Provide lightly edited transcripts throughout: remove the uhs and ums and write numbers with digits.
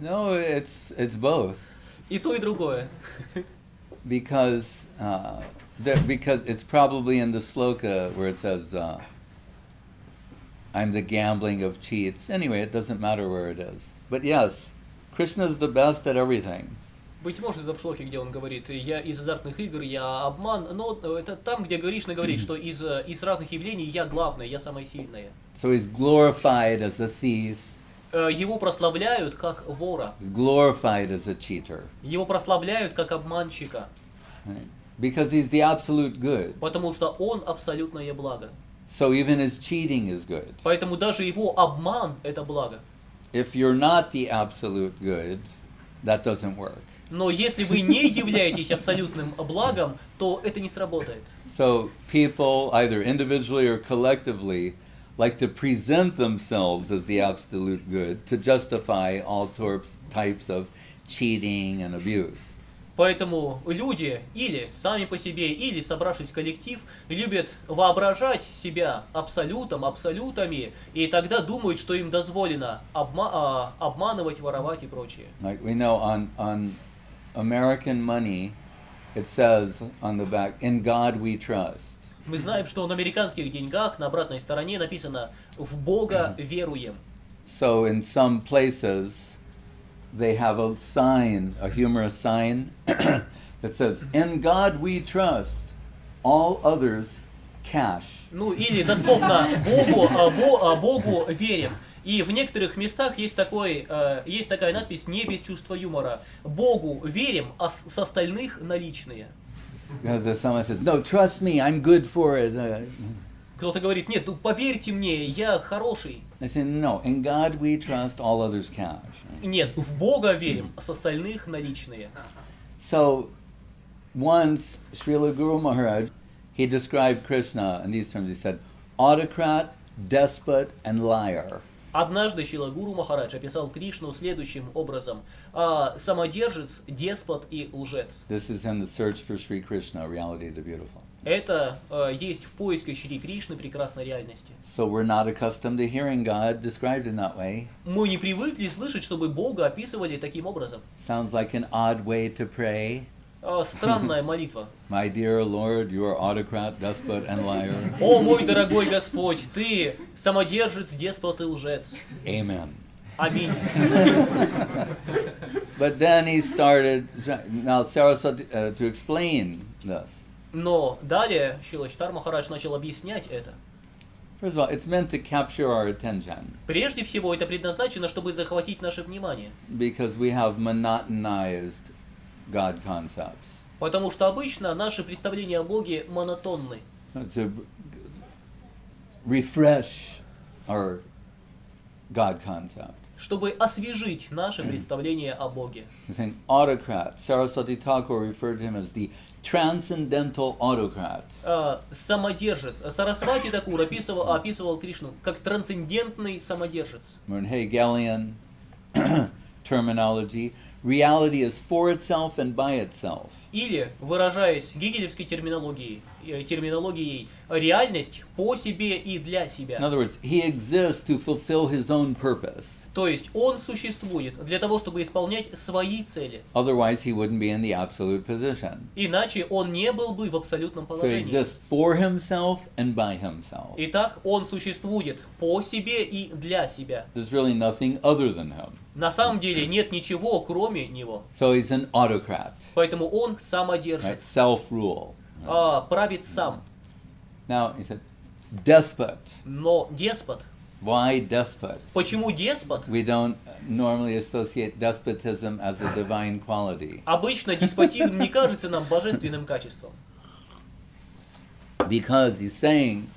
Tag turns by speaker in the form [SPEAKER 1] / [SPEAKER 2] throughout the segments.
[SPEAKER 1] No, it's both.
[SPEAKER 2] И то, и другое.
[SPEAKER 1] Because because it's probably in the sloka where it says, I'm the gambling of cheats. Anyway, it doesn't matter where it is. But yes, Krishna is the best at everything.
[SPEAKER 2] Быть может, это в шлоке, где он говорит, я из азартных игр, я обман, но это там, где Кришна говорит, что из разных явлений я главное, я самое сильное.
[SPEAKER 1] So he's glorified as a thief.
[SPEAKER 2] Его прославляют как вора.
[SPEAKER 1] He's glorified as a cheater.
[SPEAKER 2] Его прославляют как обманщика.
[SPEAKER 1] Right? Because he's the absolute good.
[SPEAKER 2] Потому что он абсолютное благо.
[SPEAKER 1] So even his cheating is good.
[SPEAKER 2] Поэтому даже его обман – это благо.
[SPEAKER 1] If you're not the absolute good, that doesn't work.
[SPEAKER 2] Но если вы не являетесь абсолютным благом, то это не сработает.
[SPEAKER 1] So people, either individually or collectively, like to present themselves as the absolute good to justify all types of cheating and abuse.
[SPEAKER 2] Поэтому люди или сами по себе, или собравшись в коллектив, любят воображать себя абсолютом, абсолютами, и тогда думают, что им дозволено обманывать, воровать и прочее.
[SPEAKER 1] Like we know on American money, it says on the back, "In God we trust."
[SPEAKER 2] Мы знаем, что на американских деньгах на обратной стороне написано «В Бога веруем».
[SPEAKER 1] So in some places, they have a sign, a humorous sign, that says, "In God we trust, all others cash."
[SPEAKER 2] Ну или дословно Богу верим. И в некоторых местах есть такая надпись «Не без чувства юмора». Богу верим, а с остальных наличные.
[SPEAKER 1] Because if someone says, "No, trust me, I'm good for it."
[SPEAKER 2] Кто-то говорит, нет, поверьте мне, я хороший.
[SPEAKER 1] They say, "No, in God we trust, all others cash."
[SPEAKER 2] Нет, в Бога верим, а с остальных наличные.
[SPEAKER 1] So once Srila Guru Maharaj, he described Krishna in these terms. He said, autocrat, despot, and liar.
[SPEAKER 2] Однажды Шрила Гуру Махарадж описал Кришну следующим образом: самодержец, деспот и лжец.
[SPEAKER 1] This is in the search for Sri Krishna, reality the beautiful.
[SPEAKER 2] Это есть в поиске Шри Кришны прекрасной реальности.
[SPEAKER 1] So we're not accustomed to hearing God described in that way.
[SPEAKER 2] Мы не привыкли слышать, чтобы Бога описывали таким образом.
[SPEAKER 1] Sounds like an odd way to pray.
[SPEAKER 2] Странная молитва.
[SPEAKER 1] My dear Lord, you are autocrat, despot, and liar.
[SPEAKER 2] О мой дорогой Господь, ты самодержец, деспот и лжец.
[SPEAKER 1] Amen.
[SPEAKER 2] Аминь.
[SPEAKER 1] But then he started now Saraswati to explain this.
[SPEAKER 2] Но далее Шрила Чайтанья Махарадж начал объяснять это.
[SPEAKER 1] First of all, it's meant to capture our attention.
[SPEAKER 2] Прежде всего, это предназначено, чтобы захватить наше внимание.
[SPEAKER 1] Because we have monotonized God concepts.
[SPEAKER 2] Потому что обычно наши представления о Боге монотонны.
[SPEAKER 1] To refresh our God concept.
[SPEAKER 2] Чтобы освежить наше представление о Боге.
[SPEAKER 1] I think autocrat. Saraswati Thakur referred to him as the transcendental autocrat.
[SPEAKER 2] Самодержец. Сарасвати Такур описывал Кришну как трансцендентный самодержец.
[SPEAKER 1] In Hegelian terminology, reality is for itself and by itself.
[SPEAKER 2] Или, выражаясь гегелевской терминологией, реальность по себе и для
[SPEAKER 1] In
[SPEAKER 2] себя.
[SPEAKER 1] other words, he exists to fulfill his own purpose.
[SPEAKER 2] То есть он существует для того, чтобы исполнять свои цели.
[SPEAKER 1] Otherwise, he wouldn't be in the absolute position.
[SPEAKER 2] Иначе он не был бы в абсолютном
[SPEAKER 1] So he
[SPEAKER 2] положении.
[SPEAKER 1] exists for himself and by himself.
[SPEAKER 2] Итак, он существует по себе и для себя.
[SPEAKER 1] There's really nothing other than him.
[SPEAKER 2] На самом деле нет ничего, кроме него.
[SPEAKER 1] So he's an autocrat,
[SPEAKER 2] Поэтому он
[SPEAKER 1] right?
[SPEAKER 2] самодержец,
[SPEAKER 1] Self-rule.
[SPEAKER 2] правит сам.
[SPEAKER 1] Now, he said, despot.
[SPEAKER 2] Но деспот.
[SPEAKER 1] Why despot?
[SPEAKER 2] Почему деспот?
[SPEAKER 1] We don't normally associate despotism as a divine quality.
[SPEAKER 2] Обычно деспотизм не кажется нам божественным качеством.
[SPEAKER 1] Because he's saying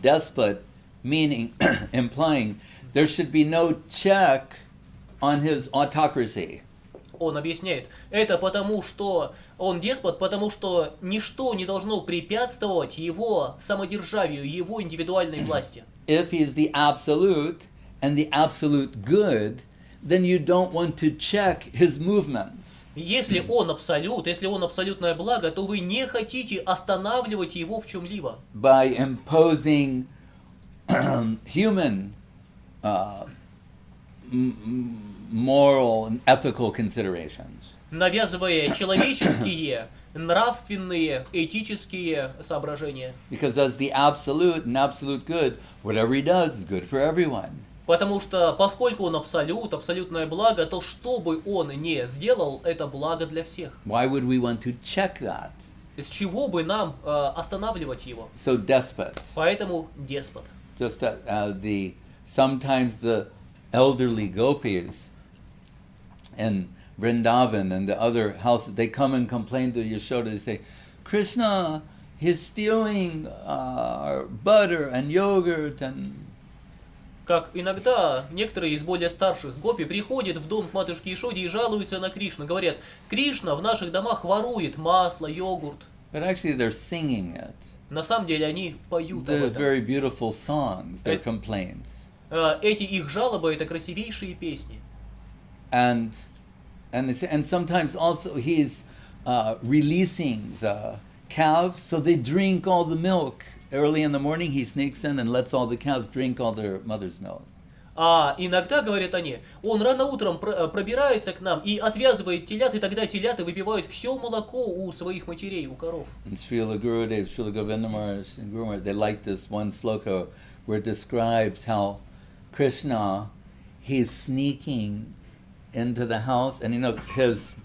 [SPEAKER 1] despot, meaning, implying there should be no check on his autocracy.
[SPEAKER 2] Он объясняет, это потому, что он деспот, потому что ничто не должно препятствовать его самодержавию, его индивидуальной власти.
[SPEAKER 1] If he's the absolute and the absolute good, then you don't want to check his movements.
[SPEAKER 2] Если он абсолют, если он абсолютное благо, то вы не хотите останавливать его в чем-либо.
[SPEAKER 1] moral and ethical considerations.
[SPEAKER 2] навязывая человеческие, нравственные, этические соображения.
[SPEAKER 1] Because as the absolute and absolute good, whatever he does is good for everyone.
[SPEAKER 2] Потому что, поскольку он абсолют, абсолютное благо, то что бы он ни сделал, это благо для всех.
[SPEAKER 1] Why would we want to check that?
[SPEAKER 2] С чего бы нам останавливать его?
[SPEAKER 1] So despot.
[SPEAKER 2] Поэтому деспот.
[SPEAKER 1] Just sometimes the elderly gopis in Vrindavan and the other houses, they come and complain to Yashoda. They say, Krishna, he's stealing our butter and yogurt and...
[SPEAKER 2] Как иногда некоторые из более старших гопи приходят в дом к матушке Ишоде и жалуются на Кришну. Говорят, Кришна в наших домах ворует масло, йогурт.
[SPEAKER 1] But actually they're singing it.
[SPEAKER 2] На самом деле они поют об
[SPEAKER 1] They're
[SPEAKER 2] этом.
[SPEAKER 1] very beautiful songs, their complaints.
[SPEAKER 2] Эти их жалобы — это красивейшие песни.
[SPEAKER 1] And sometimes also he's releasing the calves, so they drink all the milk. Early in the morning he sneaks in and lets all the calves drink all their mother's milk.
[SPEAKER 2] А иногда, говорят они, он рано утром пробирается к нам и отвязывает телят, и тогда телята выпивают все молоко у своих матерей, у коров.
[SPEAKER 1] And Srila Gurudev, Srila Govinda Maharaj, and Guru Maharaj, they like this one sloka where it describes how Krishna, he's sneaking into the house, and his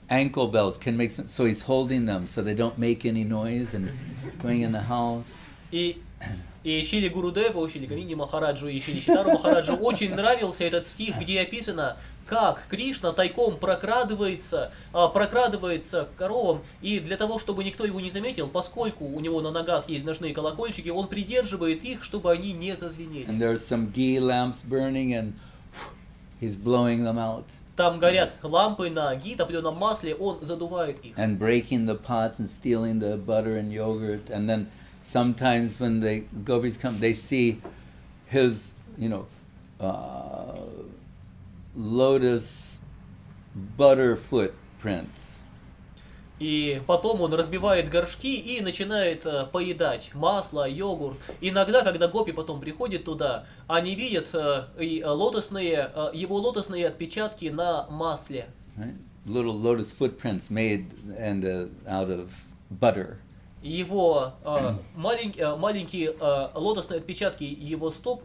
[SPEAKER 1] ankle bells can make so he's holding them so they don't make any noise and going in the house.
[SPEAKER 2] И Шриле Гурудеву, Шриле Госвами Махараджу и Шриле Читару Махараджу очень нравился этот стих, где описано, как Кришна тайком прокрадывается к коровам, и для того, чтобы никто его не заметил, поскольку у него на ногах есть ножные колокольчики, он придерживает их, чтобы они не зазвенели.
[SPEAKER 1] And there's some ghee lamps burning and he's blowing them out.
[SPEAKER 2] Там горят лампы на ги, топленом масле, он задувает их.
[SPEAKER 1] And breaking the pots and stealing the butter and yogurt. And then sometimes when the gopis come, they see his, lotus butter footprints.
[SPEAKER 2] И потом он разбивает горшки и начинает поедать масло, йогурт. Иногда, когда гопи потом приходят туда, они видят его лотосные отпечатки на масле.
[SPEAKER 1] Right? Little lotus footprints made out of butter.
[SPEAKER 2] Его маленькие лотосные отпечатки его стоп,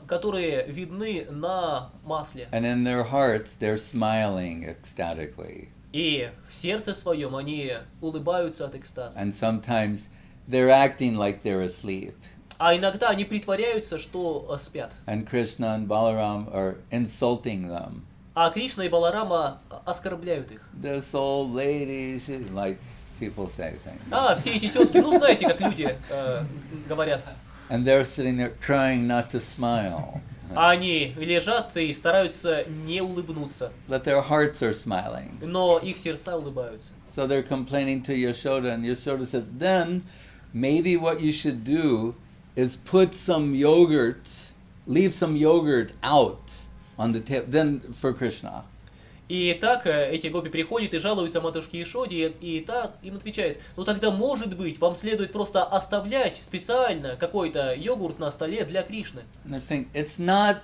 [SPEAKER 2] которые видны на масле.
[SPEAKER 1] And in their hearts, they're smiling ecstatically.
[SPEAKER 2] И в сердце своем они улыбаются от экстаза.
[SPEAKER 1] And sometimes they're acting like they're asleep.
[SPEAKER 2] А иногда они притворяются, что спят.
[SPEAKER 1] And Krishna and Balaram are insulting them.
[SPEAKER 2] А Кришна и Баларама оскорбляют их.
[SPEAKER 1] This old lady, she's like people say things.
[SPEAKER 2] Все эти тетки, знаете, как люди говорят.
[SPEAKER 1] And they're sitting there trying not to smile.
[SPEAKER 2] Они лежат и стараются не улыбнуться.
[SPEAKER 1] But their hearts are smiling.
[SPEAKER 2] Но их сердца улыбаются.
[SPEAKER 1] So they're complaining to Yashoda, and Yashoda says, then maybe what you should do is put some yogurt, leave some yogurt out on the table, then for Krishna.
[SPEAKER 2] И так эти гопи приходят и жалуются матушке Ишоде, и та им отвечает, тогда, может быть, вам следует просто оставлять специально какой-то йогурт на столе для Кришны.
[SPEAKER 1] And they're saying, it's not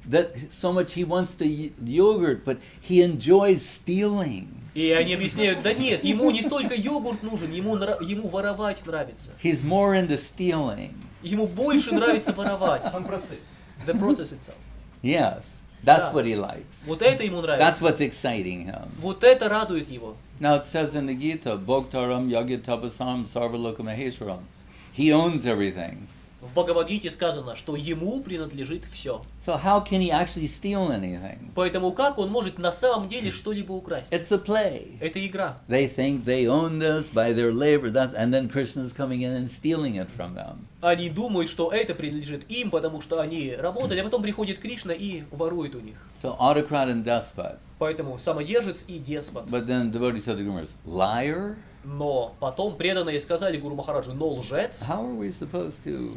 [SPEAKER 1] that so much he wants the yogurt, but he enjoys stealing.
[SPEAKER 2] И они объясняют, да нет, ему не столько йогурт нужен, ему воровать нравится.
[SPEAKER 1] He's more into stealing.
[SPEAKER 2] Ему больше нравится воровать.
[SPEAKER 3] Сам процесс.
[SPEAKER 2] The process itself.
[SPEAKER 1] Yes, that's
[SPEAKER 2] Да.
[SPEAKER 1] what he likes.
[SPEAKER 2] Вот это ему
[SPEAKER 1] That's
[SPEAKER 2] нравится.
[SPEAKER 1] what's exciting him.
[SPEAKER 2] Вот это радует его.
[SPEAKER 1] Now it says in the Gita, Bhoktaram Yagyatapasam Sarvaloka Maheshwaram. He owns everything.
[SPEAKER 2] В Бхагавад-гите сказано, что ему принадлежит все.
[SPEAKER 1] So how can he actually steal anything?
[SPEAKER 2] Поэтому как он может на самом деле что-либо украсть?
[SPEAKER 1] It's a play.
[SPEAKER 2] Это игра.
[SPEAKER 1] They think they own this by their labor, and then Krishna's coming in and stealing it from them.
[SPEAKER 2] Они думают, что это принадлежит им, потому что они работали, а потом приходит Кришна и ворует у них.
[SPEAKER 1] So autocrat and despot.
[SPEAKER 2] Поэтому самодержец и деспот.
[SPEAKER 1] But then devotees said to Guru Maharaj, liar?
[SPEAKER 2] Но потом преданные сказали Гуру Махараджу, но лжец?
[SPEAKER 1] How are we supposed to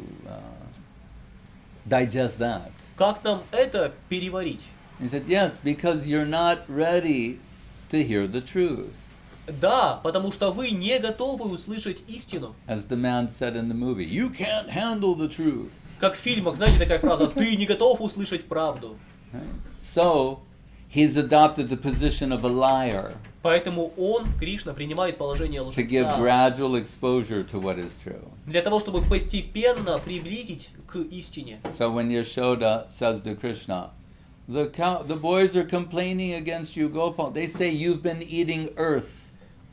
[SPEAKER 1] digest that?
[SPEAKER 2] Как нам это переварить?
[SPEAKER 1] He said, yes, because you're not ready to hear the truth.
[SPEAKER 2] Да, потому что вы не готовы услышать истину.
[SPEAKER 1] As the man said in the movie, you can't handle the truth.
[SPEAKER 2] Как в фильмах, знаете, такая фраза, ты не готов услышать правду.
[SPEAKER 1] Right? So, he's adopted the position of a liar
[SPEAKER 2] Поэтому он, Кришна, принимает положение
[SPEAKER 1] to give
[SPEAKER 2] лжеца
[SPEAKER 1] gradual exposure to what is true.
[SPEAKER 2] для того, чтобы постепенно приблизить к истине.
[SPEAKER 1] So when Yashoda says to Krishna, the boys are complaining against you, Gopal. They say you've been eating earth.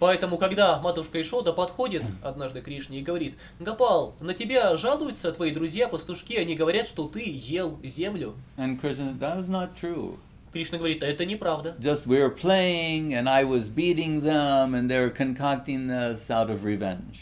[SPEAKER 2] Поэтому, когда матушка Ишода подходит однажды к Кришне и говорит: Гопал, на тебя жалуются твои друзья-пастушки, они говорят, что ты ел землю.
[SPEAKER 1] And Krishna, that is not true.
[SPEAKER 2] Кришна говорит: это неправда.
[SPEAKER 1] Just we were playing and I was beating them and they're concocting this out of revenge.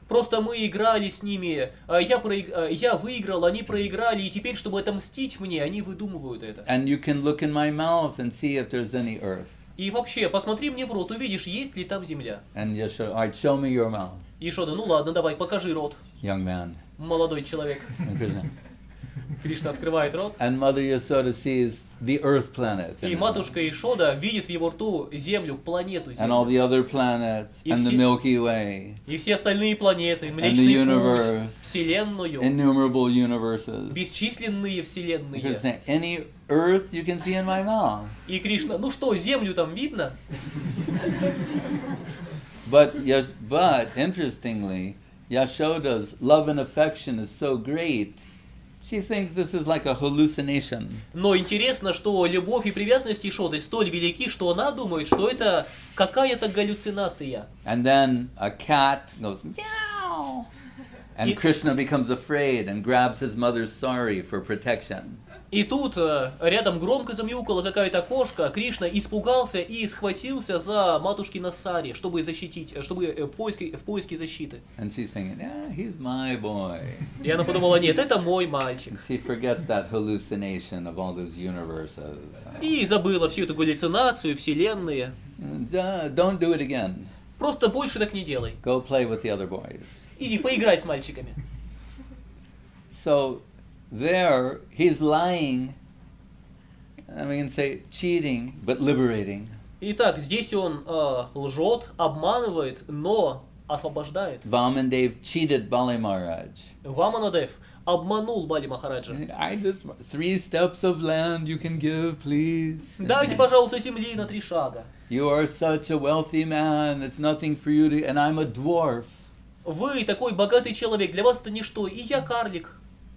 [SPEAKER 2] Просто мы играли с ними, я выиграл, они проиграли, и теперь, чтобы отомстить мне, они выдумывают это.
[SPEAKER 1] And you can look in my mouth and see if there's any earth.
[SPEAKER 2] И вообще, посмотри мне в рот, увидишь, есть ли там земля.
[SPEAKER 1] And Yashoda, all right, show me your mouth,
[SPEAKER 2] Ишода: ну ладно, давай, покажи рот,
[SPEAKER 1] young man.
[SPEAKER 2] молодой человек.
[SPEAKER 1] And Krishna.
[SPEAKER 2] Кришна открывает рот,
[SPEAKER 1] And Mother Yashoda sees the earth planet.
[SPEAKER 2] и матушка Ишода видит в его рту землю, планету
[SPEAKER 1] And all
[SPEAKER 2] Землю.
[SPEAKER 1] the other planets and the Milky Way.
[SPEAKER 2] И все остальные планеты, Млечный
[SPEAKER 1] universe,
[SPEAKER 2] Путь, Вселенную,
[SPEAKER 1] Innumerable universes.
[SPEAKER 2] бесчисленные
[SPEAKER 1] Krishna
[SPEAKER 2] Вселенные.
[SPEAKER 1] saying, any earth you can see in my mouth.
[SPEAKER 2] И Кришна: ну что, землю там видно?
[SPEAKER 1] But interestingly, Yashoda's love and affection is so great, she thinks this is like a hallucination.
[SPEAKER 2] Но интересно, что любовь и привязанность Ишоды столь велики, что она думает, что это какая-то галлюцинация.
[SPEAKER 1] And then a cat goes, meow. And Krishna becomes afraid and grabs his mother's sari for protection.
[SPEAKER 2] И тут рядом громко замяукала какая-то кошка, Кришна испугался и схватился за матушкина сари, чтобы защитить, чтобы в поиске защиты.
[SPEAKER 1] And she's thinking, yeah, he's my boy.
[SPEAKER 2] И она подумала: нет, это мой мальчик.
[SPEAKER 1] And she forgets that hallucination of all those universes.
[SPEAKER 2] И забыла всю эту галлюцинацию, вселенные.
[SPEAKER 1] Don't do it again.
[SPEAKER 2] Просто больше так не делай.
[SPEAKER 1] Go play with the other boys.
[SPEAKER 2] Иди поиграй с мальчиками.
[SPEAKER 1] So there, he's lying, and we can say cheating, but liberating.
[SPEAKER 2] Итак, здесь он лжет, обманывает, но освобождает.
[SPEAKER 1] Vamandev cheated Bali Maharaj.
[SPEAKER 2] Ваманадев обманул Бали Махараджа.
[SPEAKER 1] I just 3 steps of land you can give, please.
[SPEAKER 2] Дайте, пожалуйста, земли на 3 шага.
[SPEAKER 1] You are such a wealthy man. It's nothing for you to, and I'm a dwarf.
[SPEAKER 2] Вы такой богатый человек, для вас это ничто, и я карлик.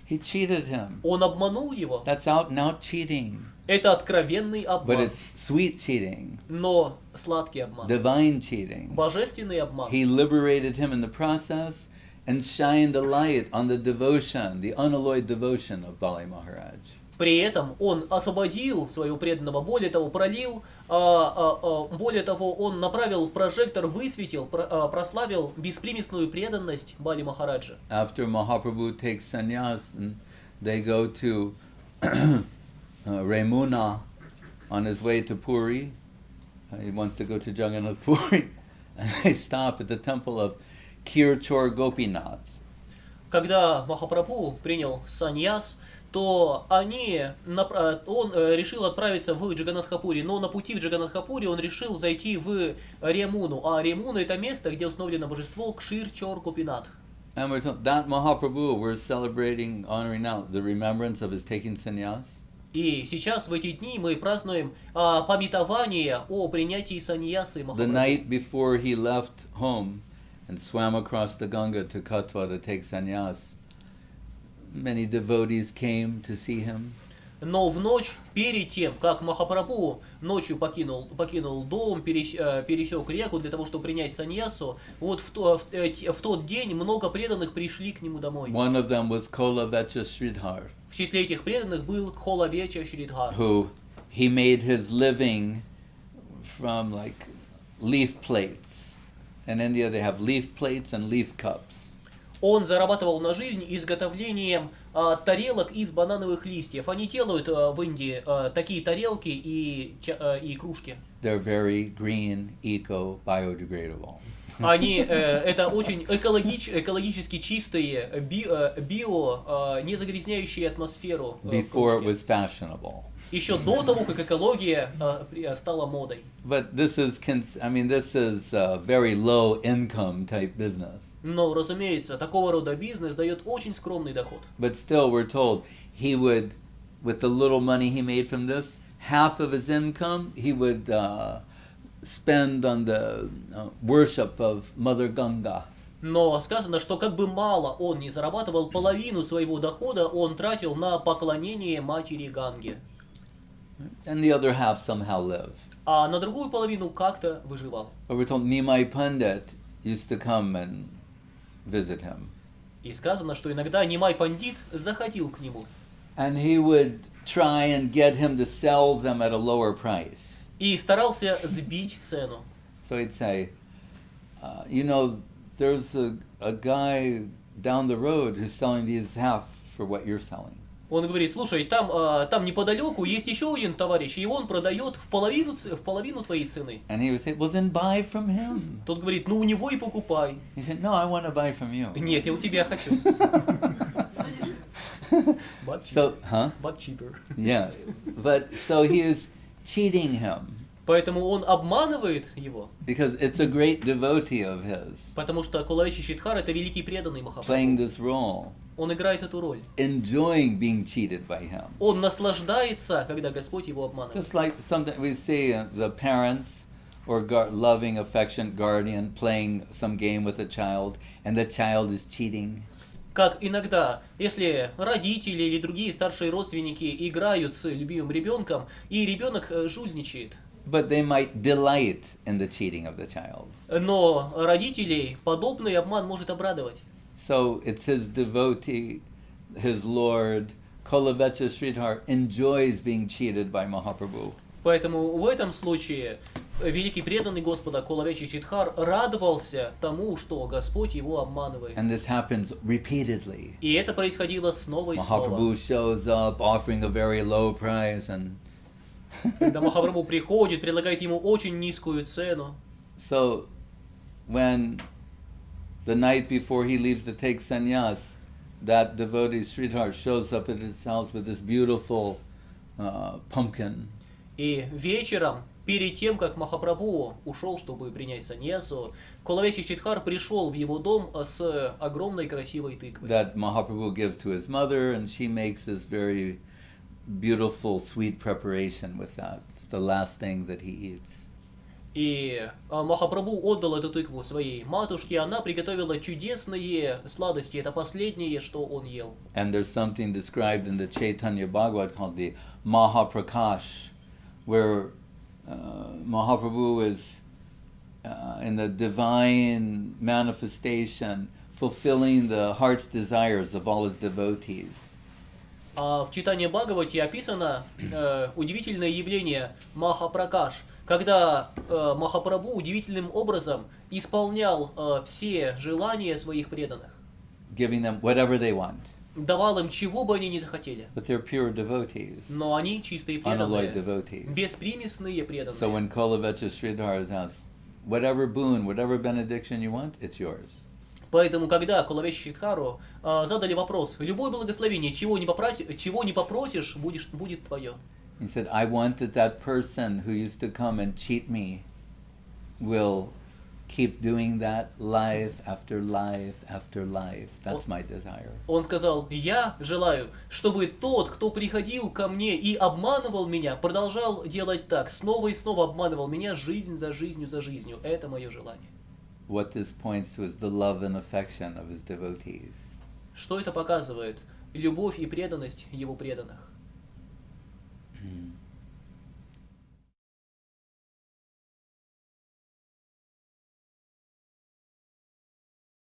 [SPEAKER 1] He cheated him.
[SPEAKER 2] Он обманул его.
[SPEAKER 1] That's out and out cheating.
[SPEAKER 2] Это откровенный
[SPEAKER 1] But
[SPEAKER 2] обман,
[SPEAKER 1] it's sweet cheating,
[SPEAKER 2] но сладкий обман,
[SPEAKER 1] divine cheating.
[SPEAKER 2] божественный обман.
[SPEAKER 1] He liberated him in the process and shined a light on the devotion, the unalloyed devotion of Bali Maharaj.
[SPEAKER 2] При этом он освободил своего преданного, более того, пролил, более того, он направил прожектор, высветил, прославил беспримесную преданность Бали Махараджа.
[SPEAKER 1] After Mahaprabhu takes sannyas, and they go to Remuna on his way to Puri. He wants to go to Jagannath Puri. And they stop at the temple of Kirchor Gopinath.
[SPEAKER 2] Когда Махапрабху принял саньяс, то он решил отправиться в Джаганнатхапури, но на пути в Джаганнатхапури он решил зайти в Ремуну, а Ремуна — это место, где установлено божество Кшир-Чор Гопинат.
[SPEAKER 1] And we're told that Mahaprabhu, we're celebrating, honoring now the remembrance of his taking sannyas.
[SPEAKER 2] И сейчас в эти дни мы празднуем памятование о принятии саньясы
[SPEAKER 1] The
[SPEAKER 2] Махапрабху.
[SPEAKER 1] night before he left home and swam across the Ganga to Katwa to take sannyas, many devotees came to see him.
[SPEAKER 2] Но в ночь перед тем, как Махапрабху ночью покинул дом, пересек реку для того, чтобы принять саньясу, вот в тот день много преданных пришли к нему домой.
[SPEAKER 1] One of them was Kolavecha Sridhar,
[SPEAKER 2] В числе этих преданных был Кхолавеча Шридхар.
[SPEAKER 1] who he made his living from like leaf plates. In India they have leaf plates and leaf cups.
[SPEAKER 2] Он зарабатывал на жизнь изготовлением тарелок из банановых листьев. Они делают в Индии такие тарелки и кружки.
[SPEAKER 1] They're very green, eco, biodegradable.
[SPEAKER 2] Они это очень экологически чистые, не загрязняющие атмосферу
[SPEAKER 1] Before it
[SPEAKER 2] кружки.
[SPEAKER 1] was fashionable.
[SPEAKER 2] Еще до того, как экология стала модой.
[SPEAKER 1] But this is a very low income type business.
[SPEAKER 2] Но, разумеется, такого рода бизнес дает очень скромный доход.
[SPEAKER 1] But still we're told he would with the little money he made from this, half of his income he would spend on the worship of Mother Ganga.
[SPEAKER 2] Но сказано, что как бы мало он не зарабатывал, половину своего дохода он тратил на поклонение матери Ганге.
[SPEAKER 1] And the other half somehow lived.
[SPEAKER 2] А на другую половину как-то выживал.
[SPEAKER 1] But we're told Nimai Pandit used to come and visit him.
[SPEAKER 2] И сказано, что иногда Нимай Пандит заходил к нему.
[SPEAKER 1] And he would try and get him to sell them at a lower price.
[SPEAKER 2] И старался сбить цену.
[SPEAKER 1] So he'd say, you know, there's a guy down the road who's selling these half for what you're selling.
[SPEAKER 2] Он говорит, слушай, там неподалеку есть еще один товарищ, и он продает в половину твоей цены.
[SPEAKER 1] And he would say, well, then buy from him.
[SPEAKER 2] Тот говорит, ну у него и покупай.
[SPEAKER 1] He said, no, I want to buy from you.
[SPEAKER 2] Нет, я у тебя хочу. But cheaper.
[SPEAKER 1] Yeah, but so he is cheating him.
[SPEAKER 2] Поэтому он обманывает его.
[SPEAKER 1] Because it's a great devotee of his.
[SPEAKER 2] Потому что Кулавечи Шидхар это великий преданный
[SPEAKER 1] Playing
[SPEAKER 2] Махапрабху.
[SPEAKER 1] this role.
[SPEAKER 2] Он играет эту роль.
[SPEAKER 1] Enjoying being cheated by him.
[SPEAKER 2] Он наслаждается, когда Господь его обманывает.
[SPEAKER 1] Just like sometimes we see the parents or loving, affectionate guardian playing some game with a child, and the child is cheating.
[SPEAKER 2] Как иногда, если родители или другие старшие родственники играют с любимым ребенком, и ребенок жульничает.
[SPEAKER 1] But they might delight in the cheating of the child.
[SPEAKER 2] Но родителей подобный обман может обрадовать.
[SPEAKER 1] So it's his devotee, his Lord, Kolavecha Sridhar, enjoys being cheated by Mahaprabhu.
[SPEAKER 2] Поэтому в этом случае великий преданный Господа Кулавечи Шидхар радовался тому, что Господь его обманывает.
[SPEAKER 1] And this happens repeatedly.
[SPEAKER 2] И это происходило снова и
[SPEAKER 1] Mahaprabhu
[SPEAKER 2] снова.
[SPEAKER 1] shows up offering a very low price, and
[SPEAKER 2] Когда Махапрабху приходит, предлагает ему очень низкую цену.
[SPEAKER 1] so when the night before he leaves to take sannyas, that devotee Sridhar shows up at his house with this beautiful pumpkin.
[SPEAKER 2] И вечером, перед тем, как Махапрабху ушел, чтобы принять саньясу, Кулавечи Шидхар пришел в его дом с огромной красивой тыквой.
[SPEAKER 1] That Mahaprabhu gives to his mother, and she makes this very beautiful, sweet preparation with that. It's the last thing that he eats.
[SPEAKER 2] И Махапрабху отдал эту тыкву своей матушке, она приготовила чудесные сладости, это последнее, что он ел.
[SPEAKER 1] And there's something described in the Chaitanya Bhagavad called the Mahaprakash, where Mahaprabhu is in the divine manifestation, fulfilling the heart's desires of all his devotees.
[SPEAKER 2] А в читании Бхагавати описано удивительное явление Махапракаш, когда Махапрабху удивительным образом исполнял все желания своих преданных.
[SPEAKER 1] Giving them whatever they want.
[SPEAKER 2] Давал им чего бы они ни захотели.
[SPEAKER 1] But they're pure devotees,
[SPEAKER 2] Но они чистые
[SPEAKER 1] unalloyed
[SPEAKER 2] преданные,
[SPEAKER 1] devotees.
[SPEAKER 2] беспримесные
[SPEAKER 1] So
[SPEAKER 2] преданные.
[SPEAKER 1] when Kolavecha Sridhar is asked, whatever boon, whatever benediction you want, it's yours.
[SPEAKER 2] Поэтому, когда Кулавечи Шидхару задали вопрос, любое благословение, чего не попросишь, будет твое.
[SPEAKER 1] He said, I want that person who used to come and cheat me will keep doing that life after life after life. That's my desire.
[SPEAKER 2] Он сказал, я желаю, чтобы тот, кто приходил ко мне и обманывал меня, продолжал делать так, снова и снова обманывал меня жизнь за жизнью за жизнью. Это мое желание.
[SPEAKER 1] What this points to is the love and affection of his devotees.
[SPEAKER 2] Что это показывает? Любовь и преданность его преданных.